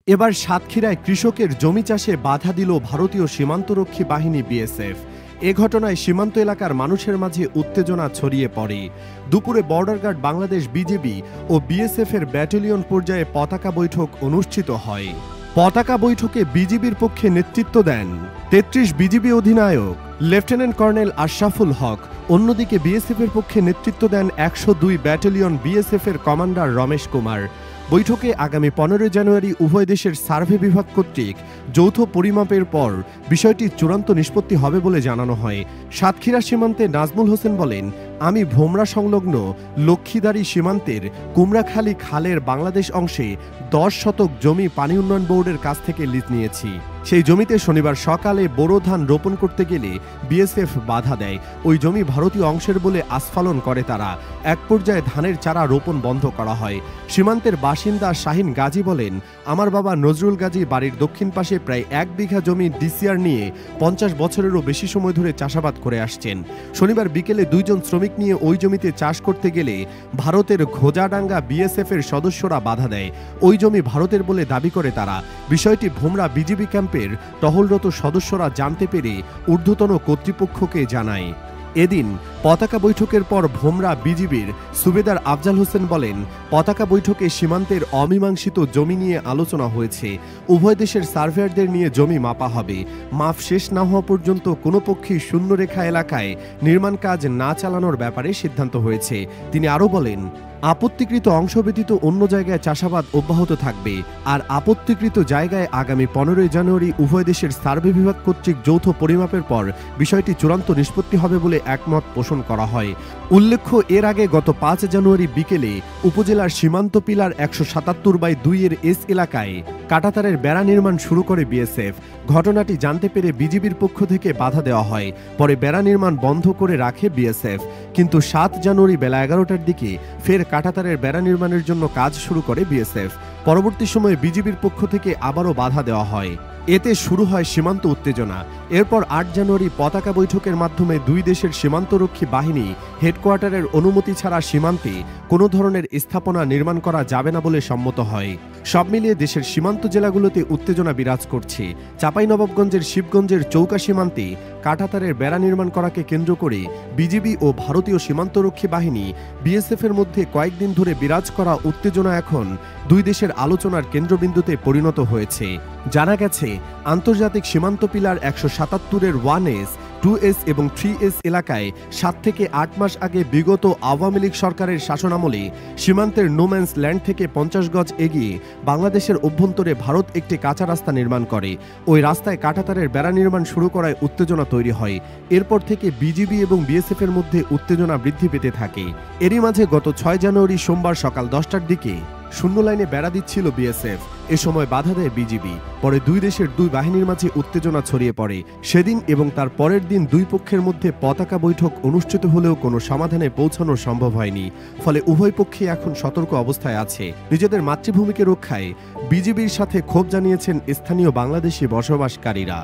এবার সাতক্ষীরায় কৃষকের জমি চাষে বাধা দিল ভারতীয় সীমান্তরক্ষী বাহিনী বিএসএফ। এ ঘটনায় সীমান্ত এলাকার মানুষের মাঝে উত্তেজনা ছড়িয়ে পড়ে। দুপুরে বর্ডার গার্ড বাংলাদেশ বিজিবি ও বিএসএফ এর ব্যাটালিয়ন পর্যায়ে পতাকা বৈঠক অনুষ্ঠিত হয়। পতাকা বৈঠকে বিজিবির পক্ষে নেতৃত্ব দেন ৩৩ বিজিবি অধিনায়ক লেফটেন্যান্ট কর্নেল আশরাফুল হক। অন্যদিকে বিএসএফ এর পক্ষে নেতৃত্ব দেন ১০২ ব্যাটালিয়ন বিএসএফ এর কমান্ডার রমেশ কুমার। বৈঠকে আগামী ১৫ জানুয়ারি উভয় দেশের সার্ভে বিভাগ কর্তৃক যৌথ পরিমাপের পর বিষয়টি চূড়ান্ত নিষ্পত্তি হবে বলে জানানো হয়। সাতক্ষীরা সীমান্তে নাজমুল হোসেন বলেন, আমি ভোমরা সংলগ্ন লক্ষ্মীদারি সীমান্তের কুমড়াখালী খালের বাংলাদেশ অংশে ১০ শতক জমি পানি উন্নয়ন বোর্ডের কাছ থেকে লিজ নিয়েছি। সেই জমিতে শনিবার সকালে বোরো ধান রোপণ করতে গেলে বিএসএফ বাধা দেয়। ওই জমি ভারতীয় অংশের বলে আস্ফালন করে তারা। এক পর্যায়ে ধানের চারা রোপণ বন্ধ করা হয়। সীমান্তের বাসিন্দা শাহিন গাজী বলেন, আমার বাবা নজরুল গাজী বাড়ির দক্ষিণ পাশে প্রায় ১ বিঘা জমি ডিসিআর নিয়ে ৫০ বছরেরও বেশি সময় ধরে চাষাবাদ করে আসছেন। শনিবার বিকেলে ২ জন শ্রমিক নিয়ে ওই জমিতে চাষ করতে গেলে ভারতের ঘোজাডাঙ্গা বিএসএফ এর সদস্যরা বাধা দেয়। ওই জমি ভারতের বলে দাবি করে তারা। বিষয়টি ভোমরা বিজিবি ক্যাম্পের টহলরত সদস্যরা জানতে পেরে ঊর্ধ্বতন কর্তৃপক্ষকে জানায়। এদিন পতাকা বৈঠকের পর ভোমরা বিজিবির সুবেদার আফজাল হোসেন বলেন, পতাকা বৈঠকে সীমান্তের অমীমাংসিত জমি নিয়ে আলোচনা হয়েছে। উভয় দেশের সার্ভেয়ারদের নিয়ে জমি মাপা হবে। মাপ শেষ না হওয়া পর্যন্ত কোনো পক্ষই শূন্যরেখা এলাকায় নির্মাণ কাজ না চালানোর ব্যাপারে সিদ্ধান্ত হয়েছে। তিনি আরও বলেন, আপত্তিকৃত অংশ ব্যতীত অন্য জায়গায় চাষাবাদ অব্যাহত থাকবে। আর আপত্তিকৃত জায়গায় আগামী ১৫ জানুয়ারি উভয় দেশের সার্ভে বিভাগ কর্তৃক যৌথ পরিমাপের পর বিষয়টি চূড়ান্ত নিষ্পত্তি হবে বলে একমত পোষণ করা হয়। উল্লেখ্য, এর আগে গত ৫ জানুয়ারি বিকেলে উপজেলার সীমান্ত পিলার ১৭৭/২ এর এস এলাকায় কাঁটাতারের বেড়া নির্মাণ শুরু করে বিএসএফ। ঘটনাটি জানতে পেরে বিজিবির পক্ষ থেকে বাধা দেওয়া হয়। পরে বেড়া নির্মাণ বন্ধ করে রাখে বিএসএফ। কিন্তু ৭ জানুয়ারি বেলা ১১টার দিকে ফের কাঁটাতারের বেড়া নির্মাণের জন্য কাজ শুরু করে বিএসএফ। পরবর্তী সময়ে বিজিবির পক্ষ থেকে আবারও বাধা দেওয়া হয়। এতে শুরু হয় সীমান্ত উত্তেজনা। এরপর ৮ জানুয়ারি পতাকা বৈঠকের মাধ্যমে দুই দেশের সীমান্তরক্ষী বাহিনী হেডকোয়ার্টারের অনুমতি ছাড়া সীমান্তে কোনো ধরনের স্থাপনা নির্মাণ করা যাবে না বলে সম্মত হয়। সব মিলিয়ে দেশের সীমান্ত জেলাগুলোতে উত্তেজনা বিরাজ করছে। চাঁপাইনবাবগঞ্জের শিবগঞ্জের চৌকা সীমান্তে কাঁটাতারের বেড়া নির্মাণ করাকে কেন্দ্র করে বিজিবি ও ভারতীয় সীমান্তরক্ষী বাহিনী বিএসএফ এর মধ্যে কয়েকদিন ধরে বিরাজ করা উত্তেজনা এখন দুই দেশের আলোচনার কেন্দ্রবিন্দুতে পরিণত হয়েছে। জানা গেছে, আন্তর্জাতিক সীমান্ত পিলার ১৭৭-এর 1S, 2S এবং 3S এলাকায় ৭ থেকে ৮ মাস আগে বিগত আওয়ামী লীগ সরকারের শাসনামলে সীমান্তের নোম্যান্স ল্যান্ড থেকে ৫০ গজ এগিয়ে বাংলাদেশের অভ্যন্তরে ভারত একটি কাঁচা রাস্তা নির্মাণ করে। ওই রাস্তায় কাঁটাতারের বেড়া নির্মাণ শুরু করায় উত্তেজনা তৈরি হয়। এরপর থেকে বিজিবি এবং বিএসএফ এর মধ্যে উত্তেজনা বৃদ্ধি পেতে থাকে। এরই মাঝে গত ৬ জানুয়ারি সোমবার সকাল ১০টার দিকে শূন্য লাইনে বেড়া দিচ্ছিল বিএসএফ। এ সময় বাধা দেয় বিজিবি। পরে দুই দেশের দুই বাহিনীর মাঝে উত্তেজনা ছড়িয়ে পড়ে। সেদিন এবং তার পরের দিন দুই পক্ষের মধ্যে পতাকা বৈঠক অনুষ্ঠিত হলেও কোনো সমাধানে পৌঁছানো সম্ভব হয়নি। ফলে উভয় পক্ষে এখন সতর্ক অবস্থায় আছে। নিজেদের মাতৃভূমিকে রক্ষায় বিজিবির সাথে ক্ষোভ জানিয়েছেন স্থানীয় বাংলাদেশি বসবাসকারীরা।